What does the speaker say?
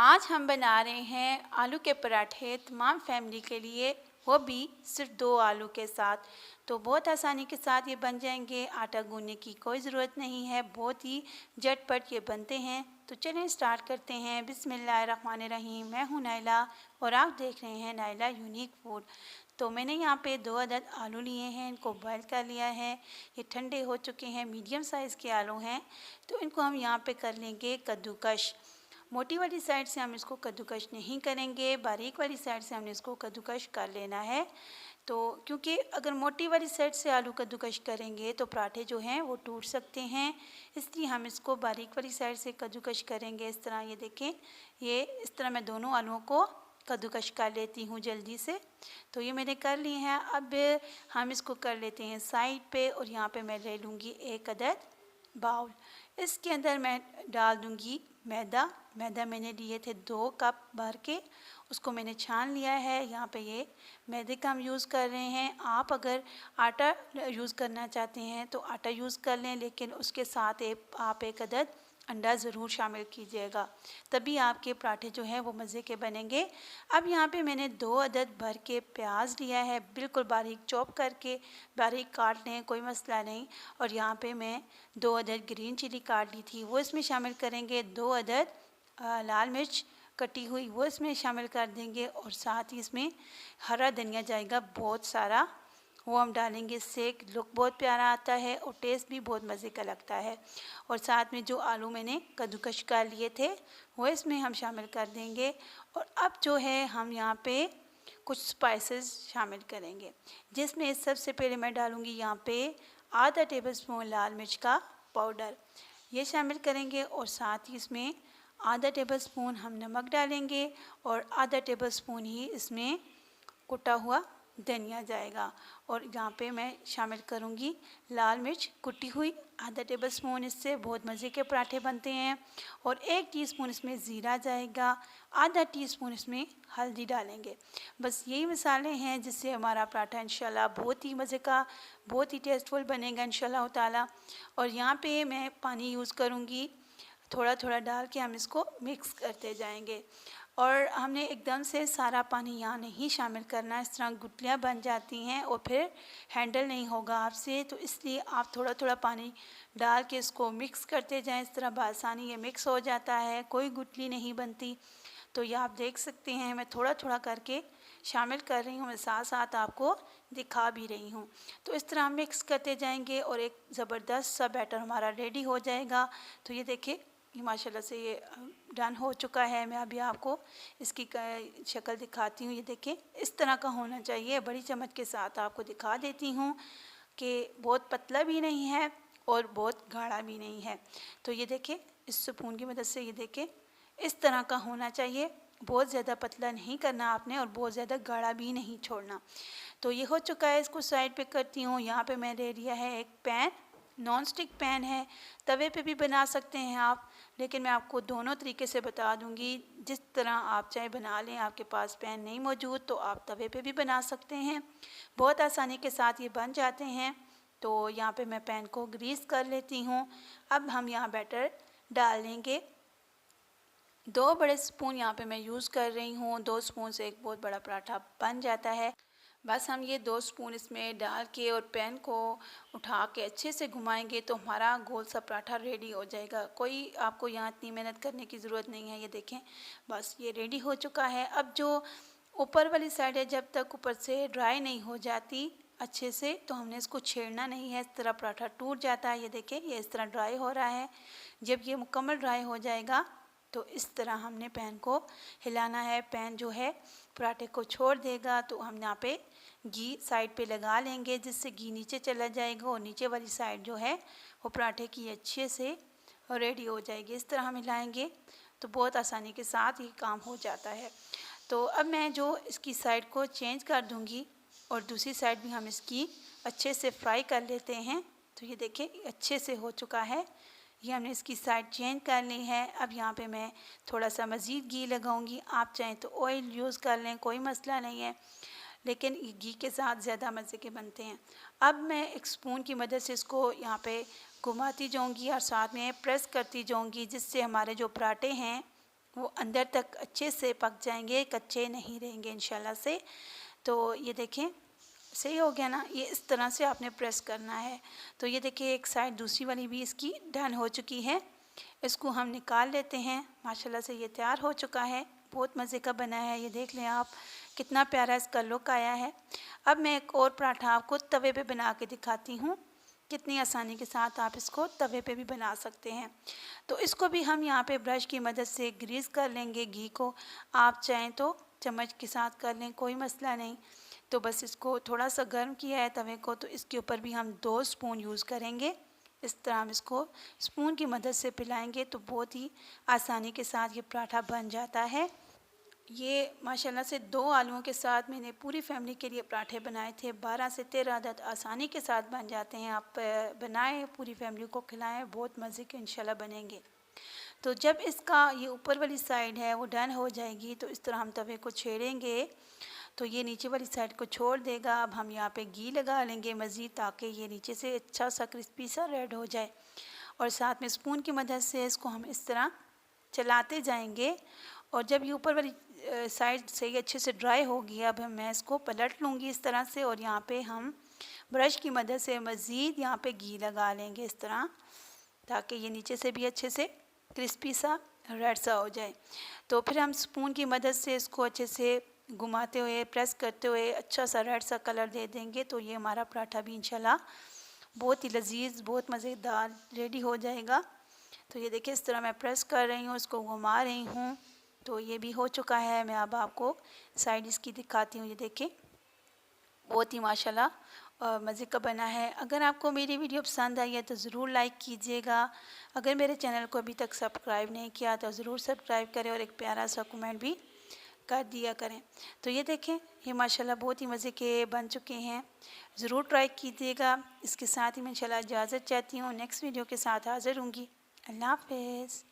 आज हम बना रहे हैं आलू के पराठे तमाम फैमिली के लिए, वो भी सिर्फ 2 आलू के साथ। तो बहुत आसानी के साथ ये बन जाएंगे, आटा गूंदने की कोई ज़रूरत नहीं है, बहुत ही झटपट ये बनते हैं। तो चलें स्टार्ट करते हैं। बिस्मिल्लाहिर्रहमानिर्रहीम। मैं हूँ नाइला और आप देख रहे हैं नाइला यूनिक फूड। तो मैंने यहाँ पे 2 अदद आलू लिए हैं, इनको बॉयल कर लिया है। ये ठंडे हो चुके हैं, मीडियम साइज़ के आलू हैं। तो इनको हम यहाँ पे कर लेंगे कद्दूकश। मोटी वाली साइड से हम इसको कद्दूकश नहीं करेंगे, बारीक वाली साइड से हमने इसको कद्दूकश कर लेना है। तो क्योंकि अगर मोटी वाली साइड से आलू कद्दूकश करेंगे तो पराठे जो हैं वो टूट सकते हैं, इसलिए हम इसको बारीक वाली साइड से कद्दूकश करेंगे। इस तरह ये देखें, ये इस तरह मैं दोनों आलूओं को कद्दूकश कर लेती हूँ जल्दी से। तो ये मैंने कर लिए हैं। अब हम इसको कर लेते हैं साइड पे, और यहाँ पे मैं ले लूँगी 1 अदद बाउल। इसके अंदर मैं डाल दूँगी मैदा मैंने लिए थे 2 कप भर के, उसको मैंने छान लिया है। यहाँ पे ये मैदे का हम यूज़ कर रहे हैं। आप अगर आटा यूज़ करना चाहते हैं तो आटा यूज़ कर लें, लेकिन उसके साथ आप 1 अदद अंडा ज़रूर शामिल कीजिएगा, तभी आपके पराठे जो हैं वो मज़े के बनेंगे। अब यहाँ पे मैंने 2 अदद भर के प्याज लिया है, बिल्कुल बारीक चॉप करके, बारीक काट लें कोई मसला नहीं। और यहाँ पे मैं 2 अदद ग्रीन चिली काट ली थी, वो इसमें शामिल करेंगे। 2 अदद लाल मिर्च कटी हुई वो इसमें शामिल कर देंगे, और साथ ही इसमें हरा धनिया जाएगा बहुत सारा, वो हम डालेंगे। इससे एक लुक बहुत प्यारा आता है और टेस्ट भी बहुत मज़े का लगता है। और साथ में जो आलू मैंने कद्दूकश कर लिए थे वो इसमें हम शामिल कर देंगे। और अब जो है हम यहाँ पे कुछ स्पाइसेस शामिल करेंगे, जिसमें सबसे पहले मैं डालूँगी यहाँ पे आधा टेबलस्पून लाल मिर्च का पाउडर, ये शामिल करेंगे। और साथ ही इसमें आधा टेबलस्पून हम नमक डालेंगे, और आधा टेबलस्पून ही इसमें कुटा हुआ धनिया जाएगा। और यहाँ पे मैं शामिल करूँगी लाल मिर्च कुटी हुई आधा टेबलस्पून, इससे बहुत मज़े के पराठे बनते हैं। और 1 टीस्पून इसमें ज़ीरा जाएगा, आधा टीस्पून इसमें हल्दी डालेंगे। बस यही मसाले हैं जिससे हमारा पराठा इंशाल्लाह बहुत ही मज़े का, बहुत ही टेस्टफुल बनेगा इंशाल्लाह ताला। और यहाँ पे मैं पानी यूज़ करूँगी, थोड़ा थोड़ा डाल के हम इसको मिक्स करते जाएंगे। और हमने एकदम से सारा पानी यहाँ नहीं शामिल करना, इस तरह गुठलियाँ बन जाती हैं और फिर हैंडल नहीं होगा आपसे, तो इसलिए आप थोड़ा थोड़ा पानी डाल के इसको मिक्स करते जाएं। इस तरह बआसानी ये मिक्स हो जाता है, कोई गुठली नहीं बनती। तो ये आप देख सकते हैं, मैं थोड़ा थोड़ा करके शामिल कर रही हूँ, मैं साथ साथ आपको दिखा भी रही हूँ। तो इस तरह हम मिक्स करते जाएंगे और एक ज़बरदस्त सा बैटर हमारा रेडी हो जाएगा। तो ये देखिए, ये माशाल्लाह से ये डन हो चुका है। मैं अभी आपको इसकी शक्ल दिखाती हूँ। ये देखें, इस तरह का होना चाहिए। बड़ी चम्मच के साथ आपको दिखा देती हूँ कि बहुत पतला भी नहीं है और बहुत गाढ़ा भी नहीं है। तो ये देखें, इस स्पून की मदद से ये देखें, इस तरह का होना चाहिए। बहुत ज़्यादा पतला नहीं करना आपने और बहुत ज़्यादा गाढ़ा भी नहीं छोड़ना। तो ये हो चुका है, इसको साइड पे करती हूँ। यहाँ पे मैं ले लिया है एक पैन, नॉन स्टिक पैन है, तवे पे भी बना सकते हैं आप, लेकिन मैं आपको दोनों तरीके से बता दूंगी। जिस तरह आप चाहे बना लें, आपके पास पैन नहीं मौजूद तो आप तवे पे भी बना सकते हैं, बहुत आसानी के साथ ये बन जाते हैं। तो यहाँ पे मैं पैन को ग्रीस कर लेती हूँ। अब हम यहाँ बैटर डाल लेंगे। 2 बड़े स्पून यहाँ पे मैं यूज़ कर रही हूँ, 2 स्पून से एक बहुत बड़ा पराठा बन जाता है। बस हम ये 2 स्पून इसमें डाल के और पैन को उठा के अच्छे से घुमाएंगे तो हमारा गोल सा पराठा रेडी हो जाएगा। कोई आपको यहाँ इतनी मेहनत करने की ज़रूरत नहीं है। ये देखें, बस ये रेडी हो चुका है। अब जो ऊपर वाली साइड है, जब तक ऊपर से ड्राई नहीं हो जाती अच्छे से, तो हमने इसको छेड़ना नहीं है, इस तरह पराठा टूट जाता है। ये देखें, ये इस तरह ड्राई हो रहा है। जब ये मुकम्मल ड्राई हो जाएगा तो इस तरह हमने पैन को हिलाना है। पैन जो है पराठे को छोड़ देगा, तो हम यहाँ पे घी साइड पे लगा लेंगे, जिससे घी नीचे चला जाएगा और नीचे वाली साइड जो है वो पराठे की अच्छे से रेडी हो जाएगी। इस तरह हम हिलाएंगे तो बहुत आसानी के साथ ये काम हो जाता है। तो अब मैं जो इसकी साइड को चेंज कर दूँगी और दूसरी साइड भी हम इसकी अच्छे से फ्राई कर लेते हैं। तो ये देखिए, अच्छे से हो चुका है। ये हमने इसकी साइड चेंज कर ली है। अब यहाँ पे मैं थोड़ा सा मज़ीद घी लगाऊंगी, आप चाहें तो ऑयल यूज़ कर लें, कोई मसला नहीं है, लेकिन घी के साथ ज़्यादा मज़े के बनते हैं। अब मैं एक स्पून की मदद से इसको यहाँ पे घुमाती जाऊंगी और साथ में प्रेस करती जाऊंगी, जिससे हमारे जो पराठे हैं वो अंदर तक अच्छे से पक जाएंगे, कच्चे नहीं रहेंगे इंशाल्लाह से। तो ये देखें सही हो गया ना, ये इस तरह से आपने प्रेस करना है। तो ये देखिए एक साइड दूसरी वाली भी इसकी डन हो चुकी है। इसको हम निकाल लेते हैं। माशाल्लाह से ये तैयार हो चुका है, बहुत मज़े का बना है। ये देख लें आप कितना प्यारा इसका लुक आया है। अब मैं एक और पराठा आपको तवे पे बना के दिखाती हूँ, कितनी आसानी के साथ आप इसको तवे पे भी बना सकते हैं। तो इसको भी हम यहाँ पे ब्रश की मदद से ग्रीस कर लेंगे घी को। आप चाहें तो चम्मच के साथ कर लें, कोई मसला नहीं। तो बस इसको थोड़ा सा गर्म किया है तवे को, तो इसके ऊपर भी हम 2 स्पून यूज़ करेंगे। इस तरह हम इसको स्पून की मदद से पिलाएंगे तो बहुत ही आसानी के साथ ये पराठा बन जाता है। ये माशाल्लाह से 2 आलूओं के साथ मैंने पूरी फैमिली के लिए पराठे बनाए थे। 12 से 13 अदद आसानी के साथ बन जाते हैं। आप बनाएं, पूरी फैमिली को खिलाएं, बहुत मज़े के इंशाल्लाह बनेंगे। तो जब इसका ये ऊपर वाली साइड है वो डन हो जाएगी, तो इस तरह हम तवे को छेड़ेंगे तो ये नीचे वाली साइड को छोड़ देगा। अब हम यहाँ पे घी लगा लेंगे मज़ीद, ताकि ये नीचे से अच्छा सा क्रिस्पी सा रेड हो जाए। और साथ में स्पून की मदद से इसको हम इस तरह चलाते जाएंगे। और जब ये ऊपर वाली साइड से ये अच्छे से ड्राई होगी, अब मैं इसको पलट लूँगी इस तरह से, और यहाँ पे हम ब्रश की मदद से मज़ीद यहाँ पे घी लगा लेंगे इस तरह, ताकि ये नीचे से भी अच्छे से क्रिस्पी सा रेड सा हो जाए। तो फिर हम स्पून की मदद से इसको अच्छे से घुमाते हुए प्रेस करते हुए अच्छा सा रेड सा कलर दे देंगे। तो ये हमारा पराठा भी इंशाल्लाह बहुत ही लजीज, बहुत मज़ेदार रेडी हो जाएगा। तो ये देखिए इस तरह मैं प्रेस कर रही हूँ, इसको घुमा रही हूँ, तो ये भी हो चुका है। मैं अब आपको साइड इसकी दिखाती हूँ। ये देखें बहुत ही माशाल्लाह मज़े का बना है। अगर आपको मेरी वीडियो पसंद आई है तो ज़रूर लाइक कीजिएगा। अगर मेरे चैनल को अभी तक सब्सक्राइब नहीं किया तो ज़रूर सब्सक्राइब करें और एक प्यारा सा कमेंट भी कर दिया करें। तो ये देखें ये माशाल्लाह बहुत ही मज़े के बन चुके हैं, ज़रूर ट्राई कीजिएगा। इसके साथ ही मैं इंशाल्लाह इजाज़त चाहती हूँ, नेक्स्ट वीडियो के साथ हाज़िर होंगी। अल्लाह हाफ़िज़।